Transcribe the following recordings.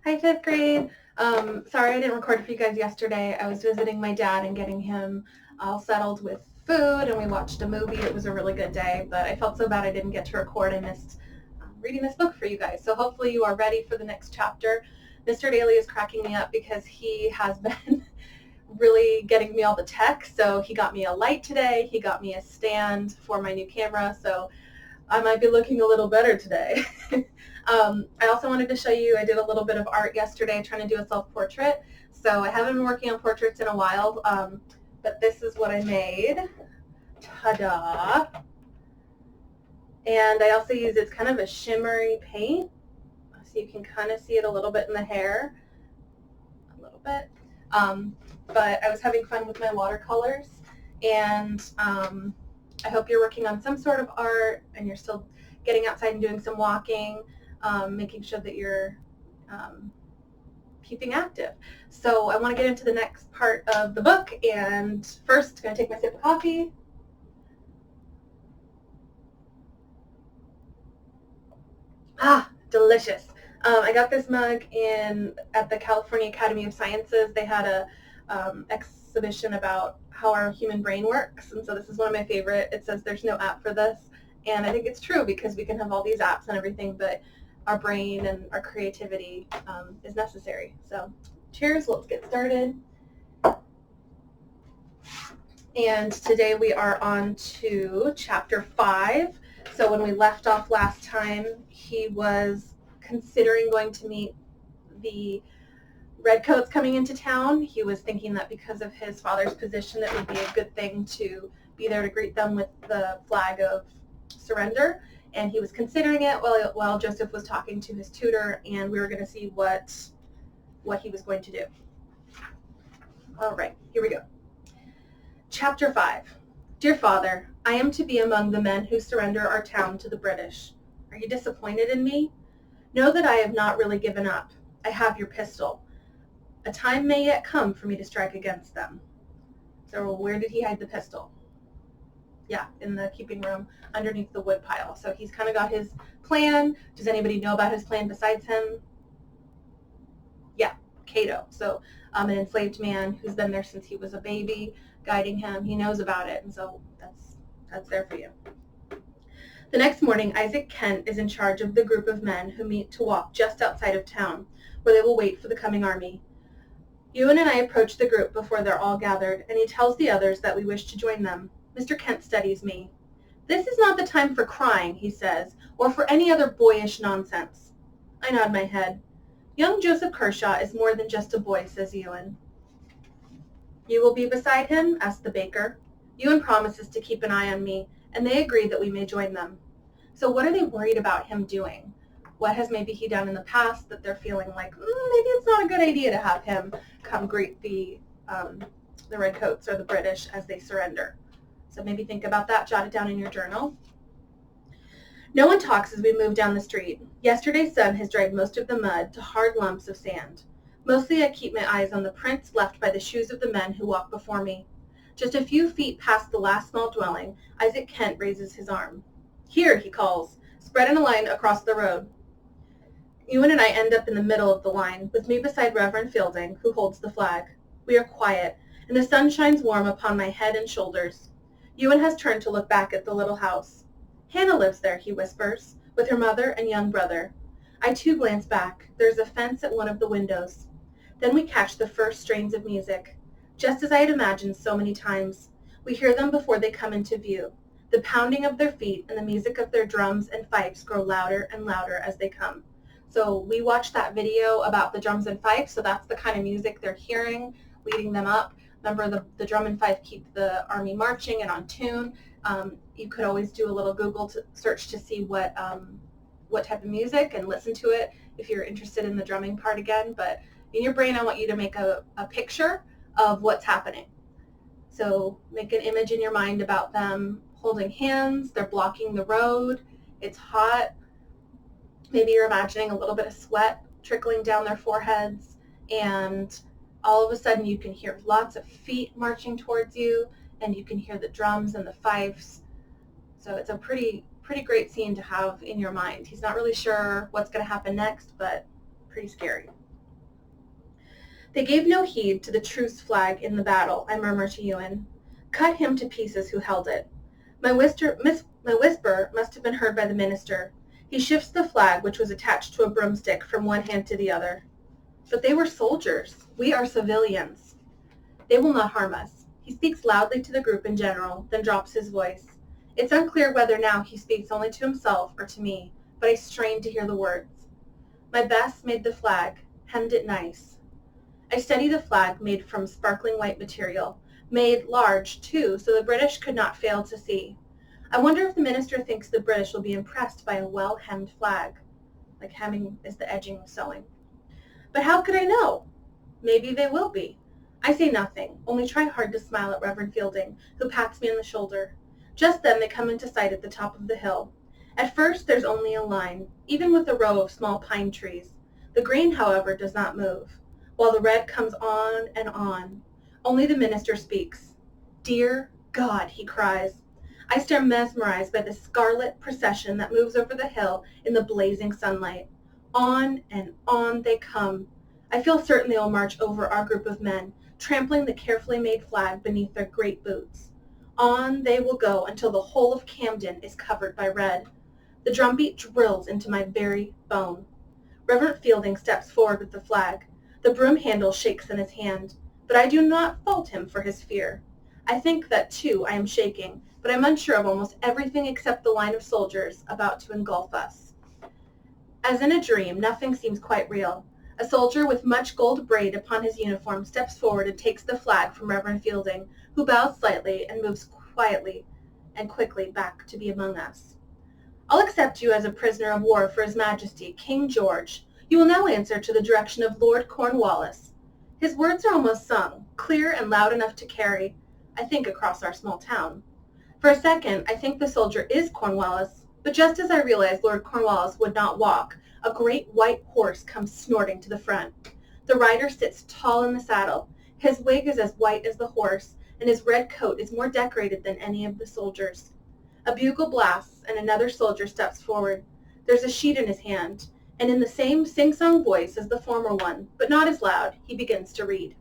Hi, fifth grade. Sorry I didn't record for you guys yesterday. I was visiting my dad and getting him all settled with food, and we watched a movie. It was a really good day, but I felt so bad I didn't get to record. I missed reading this book for you guys. So hopefully you are ready for the next chapter. Mr. Daly is cracking me up because he has been really getting me all the tech. So he got me a light today. He got me a stand for my new camera. So I might be looking a little better today. I also wanted to show you, I did a little bit of art yesterday trying to do a self-portrait. So I haven't been working on portraits in a while, but this is what I made. Ta-da! And I also use, it's kind of a shimmery paint, so you can kind of see it a little bit in the hair, a little bit. But I was having fun with my watercolors, and I hope you're working on some sort of art and you're still getting outside and doing some walking, making sure that you're keeping active. So I want to get into the next part of the book, and first I'm going to take my sip of coffee. Ah, delicious. I got this mug at the California Academy of Sciences. They had a exhibition about how our human brain works, and so this is one of my favorite. It says there's no app for this, and I think it's true because we can have all these apps and everything, but our brain and our creativity is necessary. So cheers, let's get started. And today we are on to chapter 5. So when we left off last time, he was considering going to meet the redcoats coming into town. He was thinking that because of his father's position, it would be a good thing to be there to greet them with the flag of surrender. And he was considering it while Joseph was talking to his tutor, and we were going to see what he was going to do. All right, here we go. Chapter 5. Dear Father, I am to be among the men who surrender our town to the British. Are you disappointed in me? Know that I have not really given up. I have your pistol. A time may yet come for me to strike against them. So where did he hide the pistol? Yeah, in the keeping room underneath the wood pile. So he's kind of got his plan. Does anybody know about his plan besides him? Yeah, Cato. So an enslaved man who's been there since he was a baby, guiding him. He knows about it, and so that's there for you. The next morning, Isaac Kent is in charge of the group of men who meet to walk just outside of town, where they will wait for the coming army. Ewan and I approach the group before they're all gathered, and he tells the others that we wish to join them. Mr. Kent studies me. This is not the time for crying, he says, or for any other boyish nonsense. I nod my head. Young Joseph Kershaw is more than just a boy, says Ewan. You will be beside him? Asks the baker. Ewan promises to keep an eye on me, and they agree that we may join them. So what are they worried about him doing? What has maybe he done in the past that they're feeling like, maybe it's not a good idea to have him come greet the redcoats or the British as they surrender? So maybe think about that, jot it down in your journal. No one talks as we move down the street. Yesterday's sun has dried most of the mud to hard lumps of sand. Mostly I keep my eyes on the prints left by the shoes of the men who walk before me. Just a few feet past the last small dwelling, Isaac Kent raises his arm. Here, he calls, spread in a line across the road. Ewan and I end up in the middle of the line, with me beside Reverend Fielding, who holds the flag. We are quiet, and the sun shines warm upon my head and shoulders. Ewan has turned to look back at the little house. Hannah lives there, he whispers, with her mother and young brother. I too glance back. There's a fence at one of the windows. Then we catch the first strains of music. Just as I had imagined so many times, we hear them before they come into view. The pounding of their feet and the music of their drums and fifes grow louder and louder as they come. So we watched that video about the drums and fifes, so that's the kind of music they're hearing, leading them up. Remember, the drum and fife keep the army marching and on tune. You could always do a little Google search to see what type of music and listen to it if you're interested in the drumming part again. But in your brain, I want you to make a picture of what's happening. So make an image in your mind about them holding hands. They're blocking the road. It's hot. Maybe you're imagining a little bit of sweat trickling down their foreheads, and all of a sudden you can hear lots of feet marching towards you, and you can hear the drums and the fifes. So it's a pretty great scene to have in your mind. He's not really sure what's going to happen next, but pretty scary. They gave no heed to the truce flag in the battle, I murmur to Ewan. Cut him to pieces who held it. My whisper must have been heard by the minister. He shifts the flag, which was attached to a broomstick, from one hand to the other. But they were soldiers. We are civilians. They will not harm us. He speaks loudly to the group in general, then drops his voice. It's unclear whether now he speaks only to himself or to me, but I strain to hear the words. My Bess made the flag, hemmed it nice. I study the flag made from sparkling white material, made large, too, so the British could not fail to see. I wonder if the minister thinks the British will be impressed by a well-hemmed flag. Like hemming is the edging of sewing. But how could I know? Maybe they will be. I say nothing, only try hard to smile at Reverend Fielding, who pats me on the shoulder. Just then they come into sight at the top of the hill. At first there's only a line, even with a row of small pine trees. The green, however, does not move, while the red comes on and on. Only the minister speaks. Dear God, he cries. I stare mesmerized by the scarlet procession that moves over the hill in the blazing sunlight. On and on they come. I feel certain they will march over our group of men, trampling the carefully made flag beneath their great boots. On they will go until the whole of Camden is covered by red. The drumbeat drills into my very bone. Reverend Fielding steps forward with the flag. The broom handle shakes in his hand, but I do not fault him for his fear. I think that, too, I am shaking, but I'm unsure of almost everything except the line of soldiers about to engulf us. As in a dream, nothing seems quite real. A soldier with much gold braid upon his uniform steps forward and takes the flag from Reverend Fielding, who bows slightly and moves quietly and quickly back to be among us. I'll accept you as a prisoner of war for His Majesty, King George. You will now answer to the direction of Lord Cornwallis. His words are almost sung, clear and loud enough to carry, I think, across our small town. For a second, I think the soldier is Cornwallis, but just as I realize Lord Cornwallis would not walk, a great white horse comes snorting to the front. The rider sits tall in the saddle. His wig is as white as the horse, and his red coat is more decorated than any of the soldiers. A bugle blasts, and another soldier steps forward. There's a sheet in his hand, and in the same sing-song voice as the former one, but not as loud, he begins to read.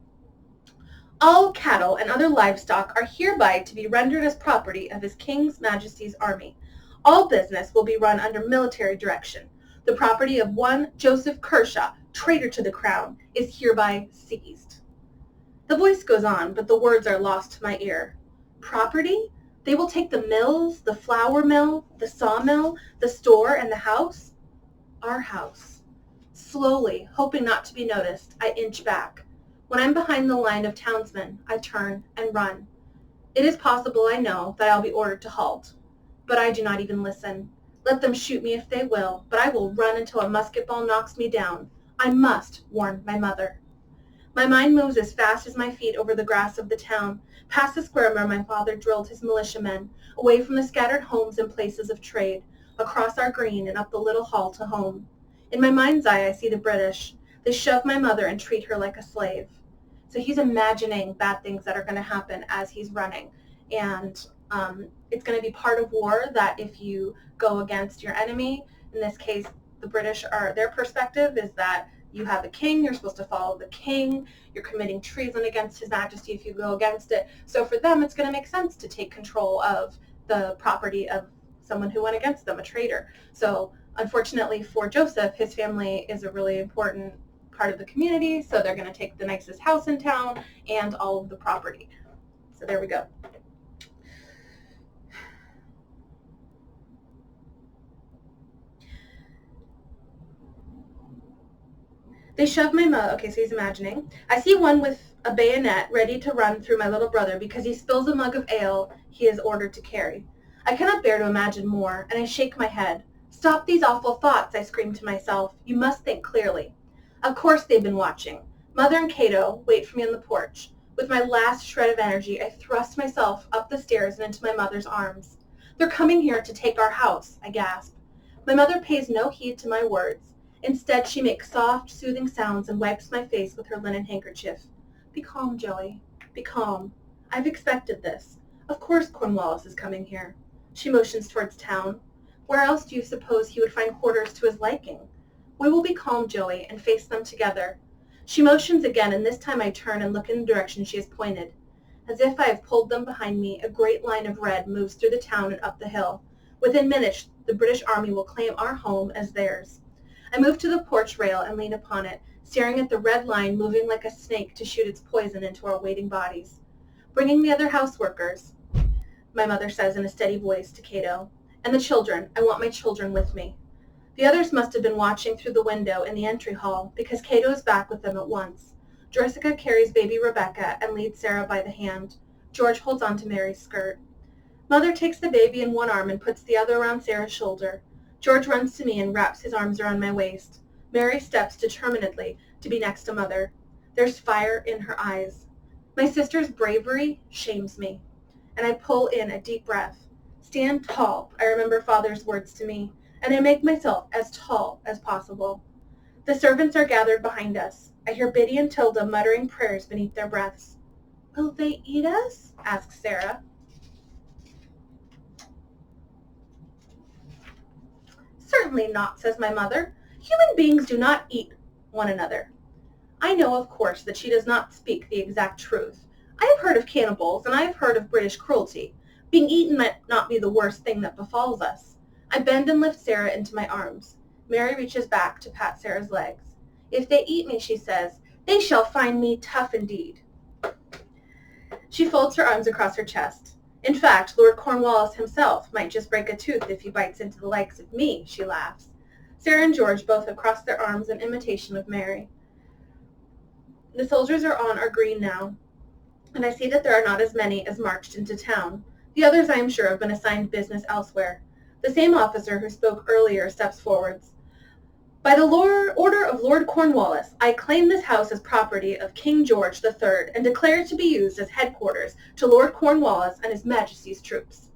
All cattle and other livestock are hereby to be rendered as property of His King's Majesty's army. All business will be run under military direction. The property of one Joseph Kershaw, traitor to the crown, is hereby seized. The voice goes on, but the words are lost to my ear. Property? They will take the mills, the flour mill, the sawmill, the store, and the house? Our house. Slowly, hoping not to be noticed, I inch back. When I'm behind the line of townsmen, I turn and run. It is possible, I know, that I'll be ordered to halt. But I do not even listen. Let them shoot me if they will, but I will run until a musket ball knocks me down. I must warn my mother. My mind moves as fast as my feet over the grass of the town, past the square where my father drilled his militiamen, away from the scattered homes and places of trade, across our green and up the little hall to home. In my mind's eye, I see the British. They shove my mother and treat her like a slave. So he's imagining bad things that are going to happen as he's running. And it's going to be part of war that if you go against your enemy, in this case, the British their perspective is that you have a king, you're supposed to follow the king, you're committing treason against His Majesty if you go against it. So for them, it's going to make sense to take control of the property of someone who went against them, a traitor. So unfortunately for Joseph, his family is a really important part of the community, so they're going to take the nicest house in town and all of the property. So there we go. They shove my mother. Okay, so he's imagining. I see one with a bayonet ready to run through my little brother because he spills a mug of ale he is ordered to carry. I cannot bear to imagine more, and I shake my head. Stop these awful thoughts, I scream to myself. You must think clearly. Of course they've been watching. Mother and Cato wait for me on the porch. With my last shred of energy, I thrust myself up the stairs and into my mother's arms. They're coming here to take our house, I gasp. My mother pays no heed to my words. Instead, she makes soft, soothing sounds and wipes my face with her linen handkerchief. Be calm, Joey. Be calm. I've expected this. Of course Cornwallis is coming here. She motions towards town. Where else do you suppose he would find quarters to his liking? We will be calm, Joey, and face them together. She motions again, and this time I turn and look in the direction she has pointed. As if I have pulled them behind me, a great line of red moves through the town and up the hill. Within minutes, the British Army will claim our home as theirs. I move to the porch rail and lean upon it, staring at the red line moving like a snake to shoot its poison into our waiting bodies. Bringing the other houseworkers, my mother says in a steady voice to Cato, and the children. I want my children with me. The others must have been watching through the window in the entry hall, because Cato is back with them at once. Jessica carries baby Rebecca and leads Sarah by the hand. George holds on to Mary's skirt. Mother takes the baby in one arm and puts the other around Sarah's shoulder. George runs to me and wraps his arms around my waist. Mary steps determinedly to be next to Mother. There's fire in her eyes. My sister's bravery shames me, and I pull in a deep breath. Stand tall, I remember Father's words to me, and I make myself as tall as possible. The servants are gathered behind us. I hear Biddy and Tilda muttering prayers beneath their breaths. Will they eat us? Asks Sarah. Certainly not, says my mother. Human beings do not eat one another. I know, of course, that she does not speak the exact truth. I have heard of cannibals, and I have heard of British cruelty. Being eaten might not be the worst thing that befalls us. I bend and lift Sarah into my arms. Mary reaches back to pat Sarah's legs. If they eat me, she says, they shall find me tough indeed. She folds her arms across her chest. In fact, Lord Cornwallis himself might just break a tooth if he bites into the likes of me, she laughs. Sarah and George both have crossed their arms in imitation of Mary. The soldiers are on our green now, and I see that there are not as many as marched into town. The others, I am sure, have been assigned business elsewhere. The same officer who spoke earlier steps forwards. By the order of Lord Cornwallis, I claim this house as property of King George III and declare it to be used as headquarters to Lord Cornwallis and His Majesty's troops.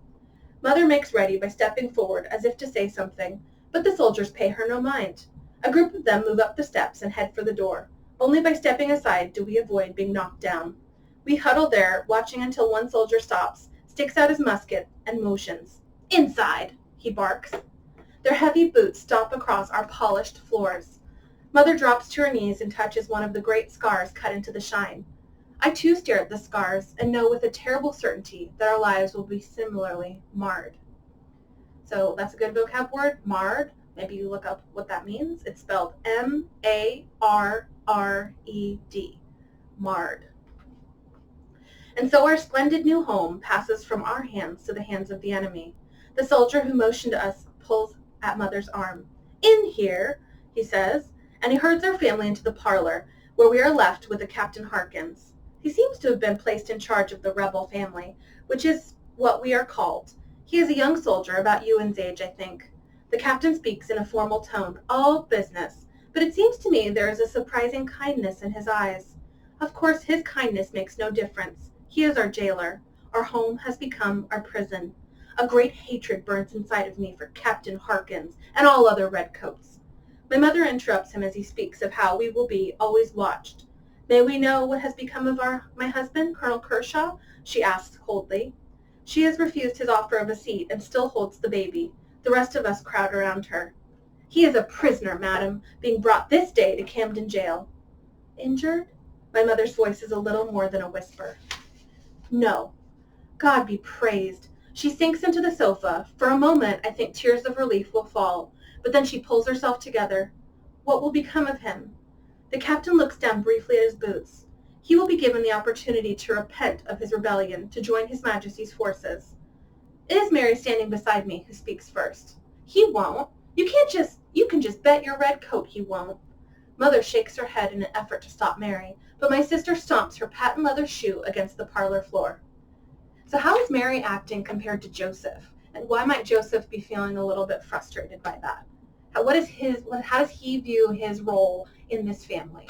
Mother makes ready by stepping forward as if to say something, but the soldiers pay her no mind. A group of them move up the steps and head for the door. Only by stepping aside do we avoid being knocked down. We huddle there, watching until one soldier stops, sticks out his musket, and motions. Inside, he barks. Their heavy boots stomp across our polished floors. Mother drops to her knees and touches one of the great scars cut into the shine. I too stare at the scars and know with a terrible certainty that our lives will be similarly marred. So that's a good vocab word, marred. Maybe you look up what that means. It's spelled M-A-R-R-E-D, marred. And so our splendid new home passes from our hands to the hands of the enemy. The soldier who motioned to us pulls at Mother's arm. In here, he says, and he herds our family into the parlor, where we are left with the Captain Harkins. He seems to have been placed in charge of the rebel family, which is what we are called. He is a young soldier, about Ewan's age, I think. The captain speaks in a formal tone, all business, but it seems to me there is a surprising kindness in his eyes. Of course, his kindness makes no difference. He is our jailer. Our home has become our prison. A great hatred burns inside of me for Captain Harkins and all other redcoats. My mother interrupts him as he speaks of how we will be always watched. May we know what has become of my husband, Colonel Kershaw? She asks coldly. She has refused his offer of a seat and still holds the baby. The rest of us crowd around her. He is a prisoner, madam, being brought this day to Camden Jail. Injured? My mother's voice is a little more than a whisper. No. God be praised. She sinks into the sofa. For a moment, I think tears of relief will fall, but then she pulls herself together. What will become of him? The captain looks down briefly at his boots. He will be given the opportunity to repent of his rebellion, to join His Majesty's forces. It is Mary standing beside me who speaks first. He won't. You can just bet your red coat he won't. Mother shakes her head in an effort to stop Mary, but my sister stomps her patent leather shoe against the parlor floor. So how is Mary acting compared to Joseph? And why might Joseph be feeling a little bit frustrated by that? How does he view his role in this family?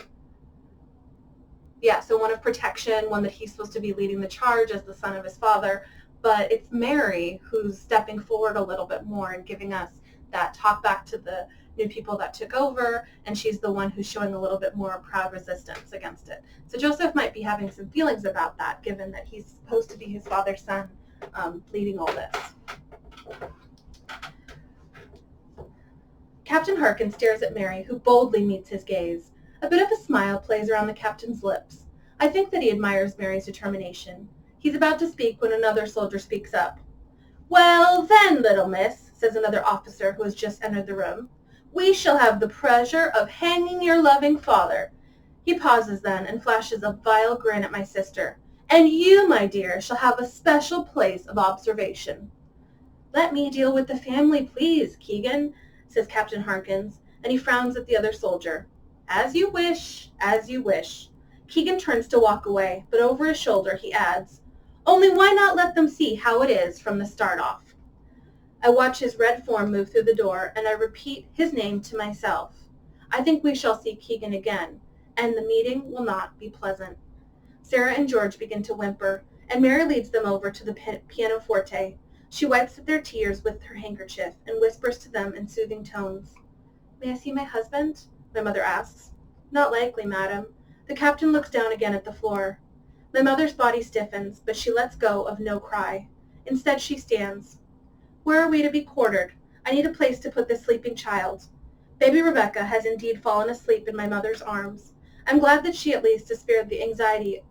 Yeah, so one of protection, one that he's supposed to be leading the charge as the son of his father, but it's Mary who's stepping forward a little bit more and giving us that talk back to the new people that took over, and she's the one who's showing a little bit more proud resistance against it. So Joseph might be having some feelings about that, given that he's supposed to be his father's son, leading all this. Captain Harkins stares at Mary, who boldly meets his gaze. A bit of a smile plays around the captain's lips. I think that he admires Mary's determination. He's about to speak when another soldier speaks up. "Well, then, little miss," says another officer who has just entered the room, "we shall have the pleasure of hanging your loving father." He pauses then and flashes a vile grin at my sister. "And you, my dear, shall have a special place of observation." "Let me deal with the family, please, Keegan," says Captain Harkins, and he frowns at the other soldier. "As you wish, as you wish." Keegan turns to walk away, but over his shoulder he adds, "Only why not let them see how it is from the start off?" I watch his red form move through the door, and I repeat his name to myself. I think we shall see Keegan again, and the meeting will not be pleasant. Sarah and George begin to whimper, and Mary leads them over to the pianoforte. She wipes their tears with her handkerchief and whispers to them in soothing tones. "May I see my husband?" my mother asks. "Not likely, madam." The captain looks down again at the floor. My mother's body stiffens, but she lets go of no cry. Instead, she stands. "Where are we to be quartered? I need a place to put this sleeping child." Baby Rebecca has indeed fallen asleep in my mother's arms. I'm glad that she at least is spared the anxiety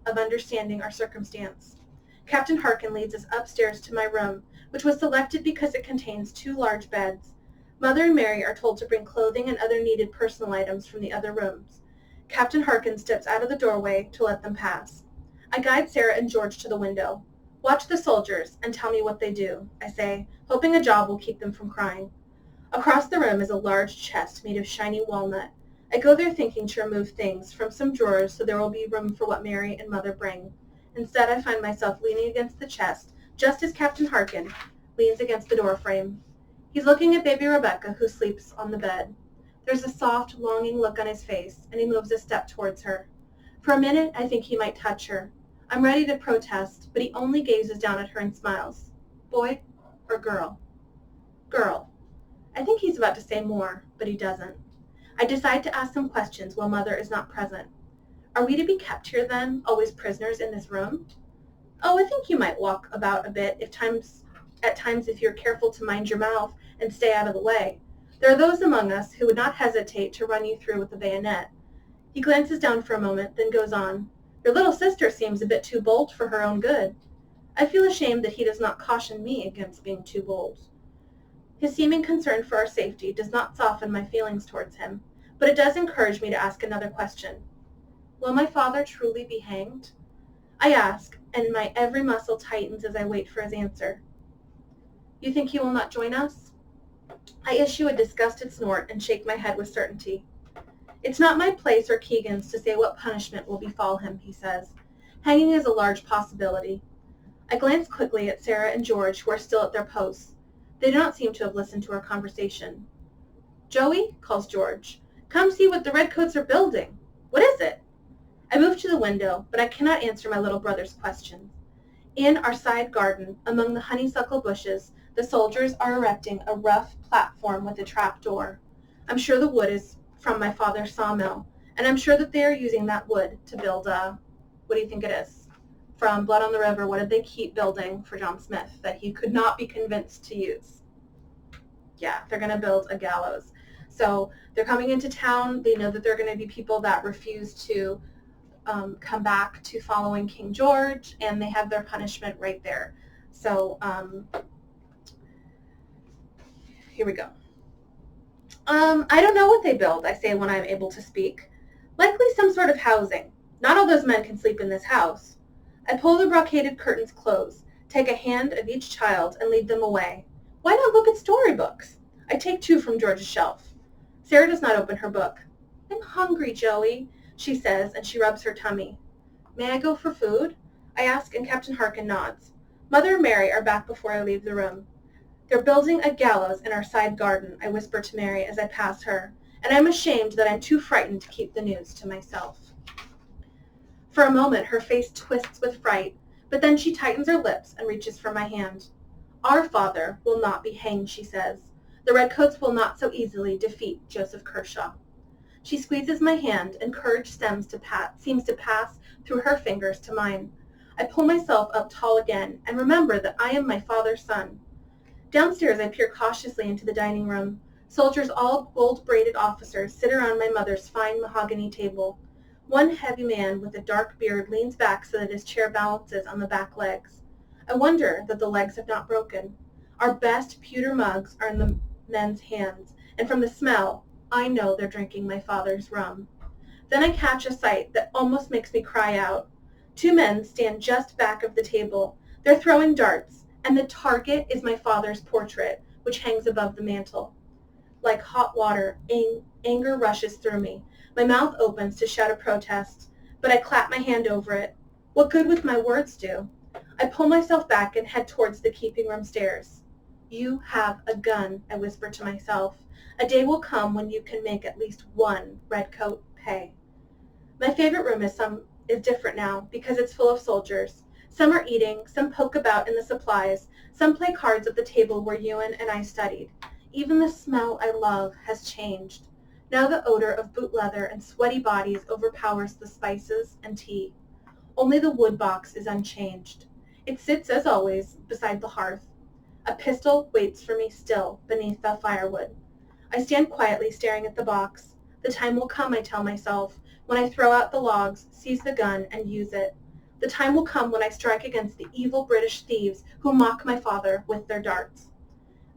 of understanding our circumstance. Captain Harkin leads us upstairs to my room, which was selected because it contains 2 large beds. Mother and Mary are told to bring clothing and other needed personal items from the other rooms. Captain Harkin steps out of the doorway to let them pass. I guide Sarah and George to the window. "Watch the soldiers and tell me what they do," I say, hoping a job will keep them from crying. Across the room is a large chest made of shiny walnut. I go there thinking to remove things from some drawers so there will be room for what Mary and Mother bring. Instead, I find myself leaning against the chest, just as Captain Harkin leans against the door frame. He's looking at baby Rebecca, who sleeps on the bed. There's a soft, longing look on his face, and he moves a step towards her. For a minute, I think he might touch her. I'm ready to protest, but he only gazes down at her and smiles. "Boy or girl?" "Girl." I think he's about to say more, but he doesn't. I decide to ask some questions while Mother is not present. "Are we to be kept here then, always prisoners in this room?" "Oh, I think you might walk about a bit at times if you're careful to mind your mouth and stay out of the way. There are those among us who would not hesitate to run you through with a bayonet." He glances down for a moment, then goes on. "Your little sister seems a bit too bold for her own good." I feel ashamed that he does not caution me against being too bold. His seeming concern for our safety does not soften my feelings towards him, but it does encourage me to ask another question. "Will my father truly be hanged?" I ask, and my every muscle tightens as I wait for his answer. "You think he will not join us?" I issue a disgusted snort and shake my head with certainty. "It's not my place or Keegan's to say what punishment will befall him," he says. "Hanging is a large possibility." I glance quickly at Sarah and George, who are still at their posts. They do not seem to have listened to our conversation. "Joey," calls George, "come see what the redcoats are building." "What is it?" I move to the window, but I cannot answer my little brother's question. In our side garden, among the honeysuckle bushes, the soldiers are erecting a rough platform with a trap door. I'm sure the wood is from my father's sawmill, and I'm sure that they are using that wood to build what do you think it is? From Blood on the River, what did they keep building for John Smith that he could not be convinced to use? Yeah, they're going to build a gallows. So they're coming into town. They know that there are going to be people that refuse to come back to following King George, and they have their punishment right there. So here we go. "I don't know what they build," I say when I'm able to speak. "Likely some sort of housing. Not all those men can sleep in this house." I pull the brocaded curtains close, take a hand of each child, and lead them away. Why not look at storybooks? I take 2 from George's shelf. Sarah does not open her book. "I'm hungry, Joey," she says, and she rubs her tummy. "May I go for food?" I ask, and Captain Harkin nods. Mother and Mary are back before I leave the room. "They're building a gallows in our side garden," I whisper to Mary as I pass her, and I'm ashamed that I'm too frightened to keep the news to myself. For a moment her face twists with fright, but then she tightens her lips and reaches for my hand. "Our father will not be hanged," she says. "The redcoats will not so easily defeat Joseph Kershaw." She squeezes my hand, and courage seems to pass through her fingers to mine. I pull myself up tall again, and remember that I am my father's son. Downstairs I peer cautiously into the dining room. Soldiers, all gold-braided officers, sit around my mother's fine mahogany table. One heavy man with a dark beard leans back so that his chair balances on the back legs. I wonder that the legs have not broken. Our best pewter mugs are in the men's hands, and from the smell, I know they're drinking my father's rum. Then I catch a sight that almost makes me cry out. Two men stand just back of the table. They're throwing darts, and the target is my father's portrait, which hangs above the mantel. Like hot water, anger rushes through me. My mouth opens to shout a protest, but I clap my hand over it. What good would my words do? I pull myself back and head towards the keeping room stairs. You have a gun, I whisper to myself. A day will come when you can make at least one redcoat pay. My favorite room is different now because it's full of soldiers. Some are eating, some poke about in the supplies, some play cards at the table where Ewan and I studied. Even the smell I love has changed. Now the odor of boot leather and sweaty bodies overpowers the spices and tea. Only the wood box is unchanged. It sits, as always, beside the hearth. A pistol waits for me still beneath the firewood. I stand quietly staring at the box. The time will come, I tell myself, when I throw out the logs, seize the gun, and use it. The time will come when I strike against the evil British thieves who mock my father with their darts.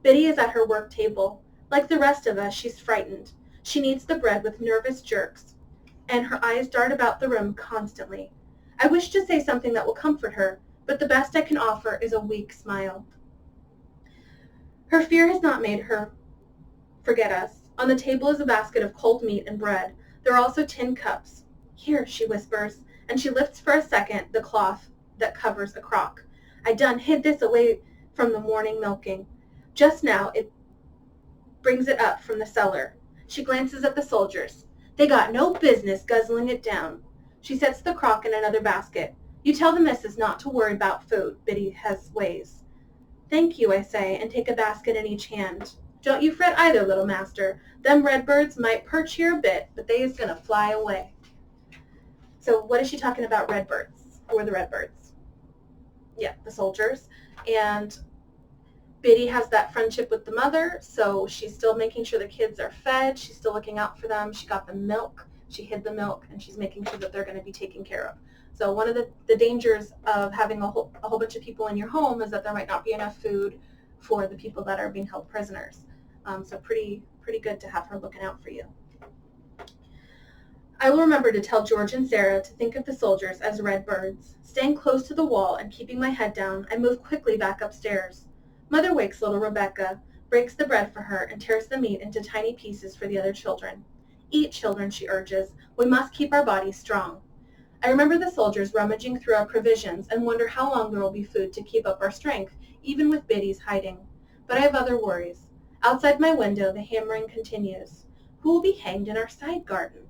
Biddy is at her work table. Like the rest of us, she's frightened. She kneads the bread with nervous jerks, and her eyes dart about the room constantly. I wish to say something that will comfort her, but the best I can offer is a weak smile. Her fear has not made her forget us. On the table is a basket of cold meat and bread. There are also tin cups. Here, she whispers, and she lifts for a second the cloth that covers a crock. I done hid this away from the morning milking. Just now it brings it up from the cellar. She glances at the soldiers. They got no business guzzling it down. She sets the crock in another basket. You tell the missus not to worry about food. Biddy has ways. Thank you, I say, and take a basket in each hand. Don't you fret either, little master. Them redbirds might perch here a bit, but they is going to fly away. So what is she talking about, redbirds? Who are the redbirds? Yeah, the soldiers. And Biddy has that friendship with the mother, so she's still making sure the kids are fed. She's still looking out for them. She got them milk. She hid the milk, and she's making sure that they're going to be taken care of. So one of the dangers of having a whole bunch of people in your home is that there might not be enough food for the people that are being held prisoners. So pretty good to have her looking out for you. I will remember to tell George and Sarah to think of the soldiers as red birds. Staying close to the wall and keeping my head down, I move quickly back upstairs. Mother wakes little Rebecca, breaks the bread for her, and tears the meat into tiny pieces for the other children. Eat, children, she urges. We must keep our bodies strong. I remember the soldiers rummaging through our provisions and wonder how long there will be food to keep up our strength, even with Biddy's hiding. But I have other worries. Outside my window, the hammering continues. Who will be hanged in our side garden?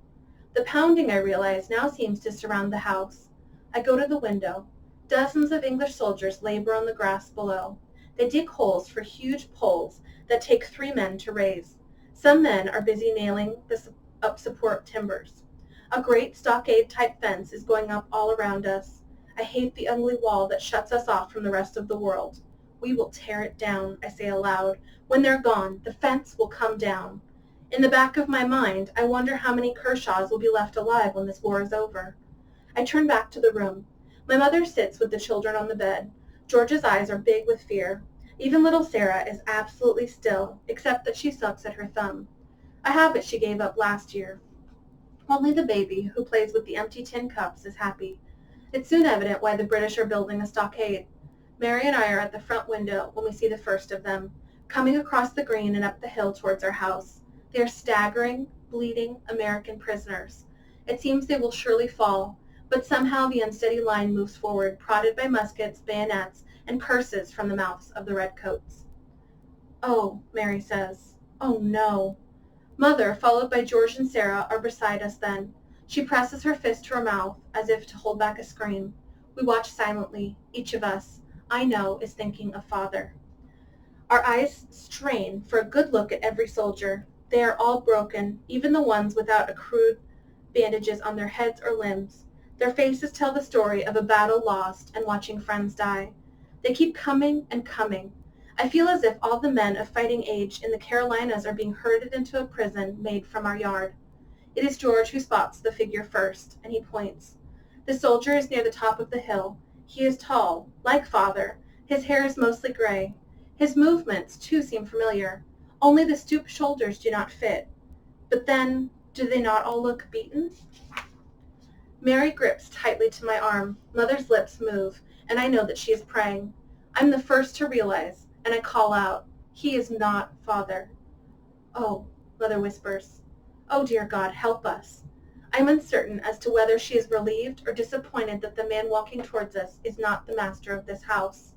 The pounding, I realize, now seems to surround the house. I go to the window. Dozens of English soldiers labor on the grass below. They dig holes for huge poles that take 3 men to raise. Some men are busy nailing up support timbers. A great stockade-type fence is going up all around us. I hate the ugly wall that shuts us off from the rest of the world. We will tear it down, I say aloud. When they're gone, the fence will come down. In the back of my mind, I wonder how many Kershaws will be left alive when this war is over. I turn back to the room. My mother sits with the children on the bed. George's eyes are big with fear. Even little Sarah is absolutely still, except that she sucks at her thumb. A habit she gave up last year. Only the baby, who plays with the empty tin cups, is happy. It's soon evident why the British are building a stockade. Mary and I are at the front window when we see the first of them, coming across the green and up the hill towards our house. They are staggering, bleeding American prisoners. It seems they will surely fall, but somehow the unsteady line moves forward, prodded by muskets, bayonets, and curses from the mouths of the redcoats. Oh, Mary says. Oh, no. Mother, followed by George and Sarah, are beside us then. She presses her fist to her mouth, as if to hold back a scream. We watch silently. Each of us, I know, is thinking of Father. Our eyes strain for a good look at every soldier. They are all broken, even the ones without crude bandages on their heads or limbs. Their faces tell the story of a battle lost and watching friends die. They keep coming and coming. I feel as if all the men of fighting age in the Carolinas are being herded into a prison made from our yard. It is George who spots the figure first, and he points. The soldier is near the top of the hill. He is tall, like father. His hair is mostly gray. His movements, too, seem familiar. Only the stooped shoulders do not fit. But then, do they not all look beaten? Mary grips tightly to my arm. Mother's lips move, and I know that she is praying. I'm the first to realize, and I call out, "He is not father." "Oh," Mother whispers. "Oh, dear God, help us." I'm uncertain as to whether she is relieved or disappointed that the man walking towards us is not the master of this house.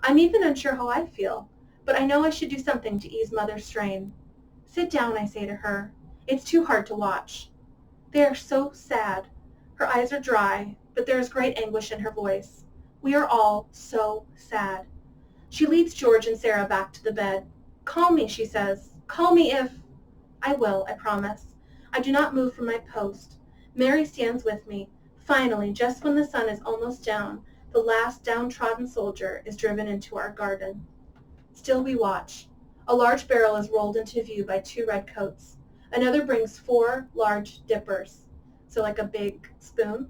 I'm even unsure how I feel, but I know I should do something to ease Mother's strain. "Sit down," I say to her. "It's too hard to watch." They are so sad. Her eyes are dry, but there is great anguish in her voice. We are all so sad. She leads George and Sarah back to the bed. "Call me," she says. "Call me if—" I will, I promise. I do not move from my post. Mary stands with me. Finally, just when the sun is almost down, the last downtrodden soldier is driven into our garden. Still we watch. A large barrel is rolled into view by 2 redcoats. Another brings 4 large dippers, so like a big spoon.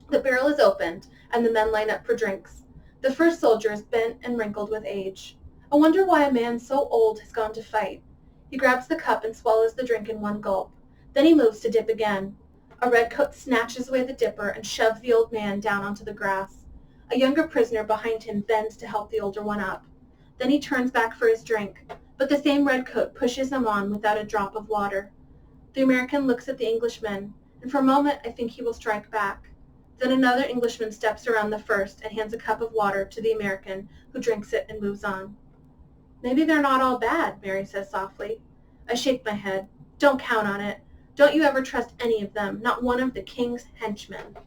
The barrel is opened, and the men line up for drinks. The first soldier is bent and wrinkled with age. I wonder why a man so old has gone to fight. He grabs the cup and swallows the drink in one gulp. Then he moves to dip again. A redcoat snatches away the dipper and shoves the old man down onto the grass. A younger prisoner behind him bends to help the older one up. Then he turns back for his drink, but the same redcoat pushes him on without a drop of water. The American looks at the Englishman, and for a moment I think he will strike back. Then another Englishman steps around the first and hands a cup of water to the American, who drinks it and moves on. "Maybe they're not all bad," Mary says softly. I shake my head. "Don't count on it. Don't you ever trust any of them, not one of the king's henchmen."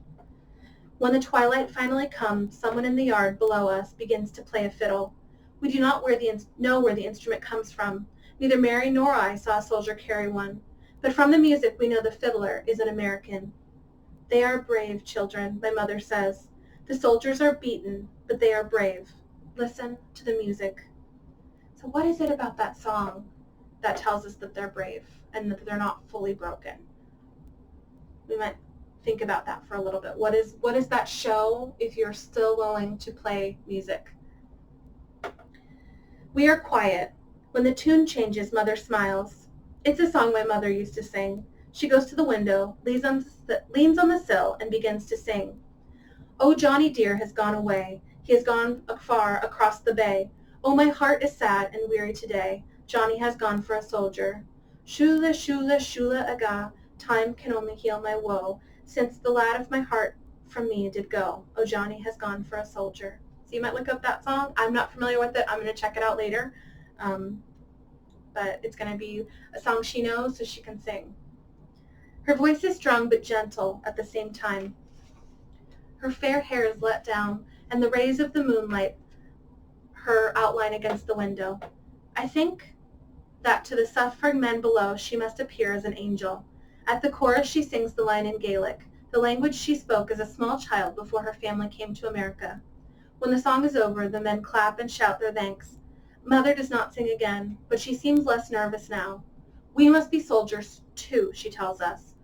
When the twilight finally comes, someone in the yard below us begins to play a fiddle. We do not know where the instrument comes from. Neither Mary nor I saw a soldier carry one. But from the music we know the fiddler is an American. "They are brave children," my mother says. "The soldiers are beaten, but they are brave. Listen to the music." So what is it about that song that tells us that they're brave and that they're not fully broken? We might think about that for a little bit. What is that show if you're still willing to play music? We are quiet. When the tune changes, Mother smiles. It's a song my mother used to sing. She goes to the window, leans on the sill, and begins to sing. "Oh, Johnny dear has gone away. He has gone far across the bay. Oh, my heart is sad and weary today. Johnny has gone for a soldier. Shula, shula, shula aga. Time can only heal my woe, since the lad of my heart from me did go. Oh, Johnny has gone for a soldier." So you might look up that song. I'm not familiar with it. I'm going to check it out later. But it's going to be a song she knows so she can sing. Her voice is strong but gentle at the same time. Her fair hair is let down, and the rays of the moonlight her outline against the window. I think that to the suffering men below she must appear as an angel. At the chorus she sings the line in Gaelic, the language she spoke as a small child before her family came to America. When the song is over, the men clap and shout their thanks. Mother does not sing again, but she seems less nervous now. "We must be soldiers, too," she tells us.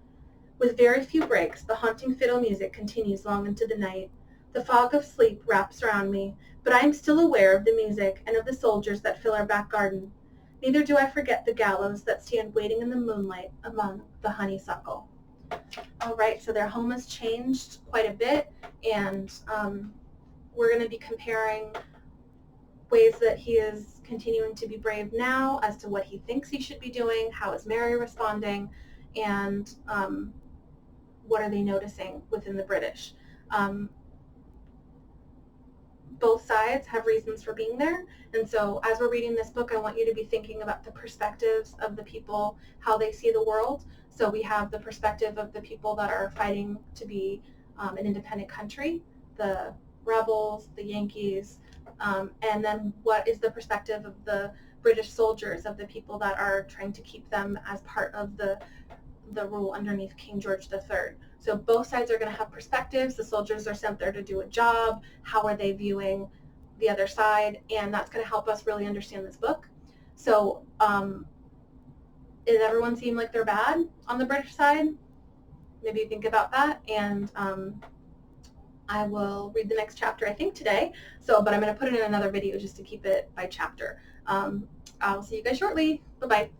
With very few breaks, the haunting fiddle music continues long into the night. The fog of sleep wraps around me, but I am still aware of the music and of the soldiers that fill our back garden. Neither do I forget the gallows that stand waiting in the moonlight among the honeysuckle. All right, so their home has changed quite a bit, and we're going to be comparing ways that he is continuing to be brave now as to what he thinks he should be doing, how is Mary responding, and what are they noticing within the British. Both sides have reasons for being there, and so as we're reading this book, I want you to be thinking about the perspectives of the people, how they see the world. So we have the perspective of the people that are fighting to be an independent country, the rebels, the Yankees, and then what is the perspective of the British soldiers, of the people that are trying to keep them as part of the rule underneath King George III. So both sides are going to have perspectives. The soldiers are sent there to do a job. How are they viewing the other side, and that's going to help us really understand this book. So does everyone seem like they're bad on the British side? Maybe think about that, and I will read the next chapter, I think, today. But I'm going to put it in another video just to keep it by chapter. I'll see you guys shortly. Bye-bye.